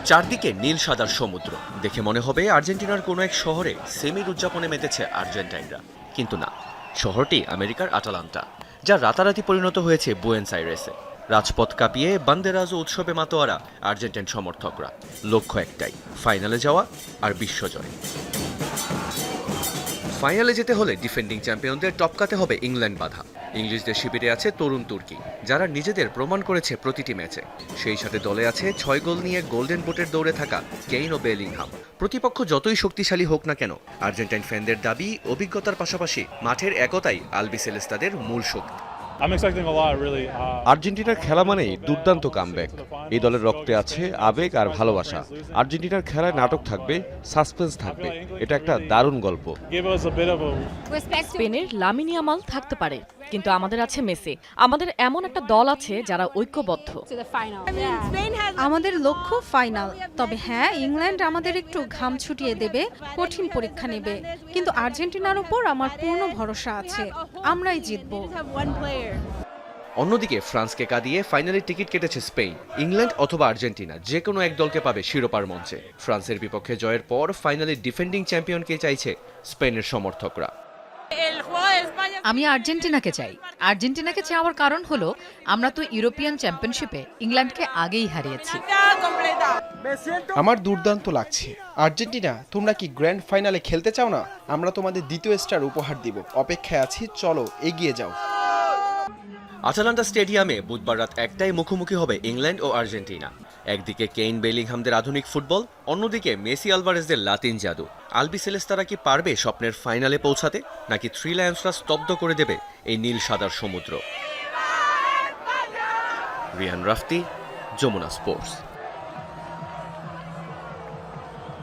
চারদিকে নীল সাদার সমুদ্র দেখে মনে হবে আর্জেন্টিনার কোনো এক শহরে সেমির উদযাপনে মেতেছে আর্জেন্টাইনরা, কিন্তু না, শহরটি আমেরিকার আটালান্টা, যা রাতারাতি পরিণত হয়েছে বুয়েন্স আইরেসে। রাজপথ কাঁপিয়ে বান্দেরাজো উৎসবে মাতোয়ারা আর্জেন্টাইন সমর্থকরা। লক্ষ্য একটাই, ফাইনালে যাওয়া আর বিশ্বজয়। ফাইনালে যেতে হলে ডিফেন্ডিং চ্যাম্পিয়নদের টপকাতে হবে ইংল্যান্ড বাধা। ইংলিশদের শিবিরে আছে তরুণ তুর্কি, যারা নিজেদের প্রমাণ করেছে প্রতিটি ম্যাচে। সেই সাথে দলে আছে 6 গোল নিয়ে গোল্ডেন বুটের দৌড়ে থাকা কেইন ও বেলিংহাম। প্রতিপক্ষ যতই শক্তিশালী হোক না কেন, আর্জেন্টাইন ফ্যানদের দাবি অভিজ্ঞতার পাশাপাশি মাঠের একতাই আলবিসেলেস্তাদের মূল শক্তি। আর্জেন্টিনার খেলা মানেই দুর্দান্ত কামব্যাক। এই দলের রক্তে আছে আবেগ আর ভালোবাসা। আর্জেন্টিনার খেলায় নাটক থাকবে, সাসপেন্স থাকবে। এটা একটা দারুণ গল্প। স্পেনের লামিন ইয়ামাল থাকতে পারে, কিন্তু আমাদের আছে মেসি। আমাদের এমন একটা দল আছে যারা ঐক্যবদ্ধ। আমাদের লক্ষ্য ফাইনাল। তবে হ্যাঁ, ইংল্যান্ড আমাদের একটু ঘাম ছুটিয়ে দেবে, কঠিন পরীক্ষা নেবে, কিন্তু আর্জেন্টিনার উপর আমার পূর্ণ ভরসা আছে, আমরাই জিতবো। অন্যদিকে ফ্রান্সকে কাঁদিয়ে ফাইনালের টিকিট কেটেছে স্পেন। ইংল্যান্ড অথবা আর্জেন্টিনা যে কোনো এক দলকে পাবে শিরোপার মঞ্চে। ফ্রান্সের বিপক্ষে জয়ের পর ফাইনালে ডিফেন্ডিং চ্যাম্পিয়নকে চাইছে স্পেনের সমর্থকরা। আমি আর্জেন্টিনাকে চাই। আর্জেন্টিনাকে চাওয়ার কারণ হলো আমরা তো ইউরোপিয়ান চ্যাম্পিয়নশিপে ইংল্যান্ডকে আগেই হারিয়েছি। আমার দুর্দান্ত লাগছে। আর্জেন্টিনা, তোমরা কি গ্র্যান্ড ফাইনালে খেলতে চাও না? আমরা তোমাদের দ্বিতীয় স্টার উপহার দিব। অপেক্ষায় আছি, চলো এগিয়ে যাও। আটালান্টা স্টেডিয়ামে বুধবার রাত 1টায় মুখোমুখি হবে ইংল্যান্ড ও আর্জেন্টিনা। একদিকে কেইন বেলিংহামদের আধুনিক ফুটবল, অন্যদিকে মেসি আলভারেজদের লাতিন জাদু। আলবিসেলেস্তারা কি পারবে স্বপ্নের ফাইনালে পৌঁছাতে, নাকি থ্রি লায়ন্সরা স্তব্ধ করে দেবে এই নীল সাদার সমুদ্র? রিয়ান রাফতি, যমুনা স্পোর্টস।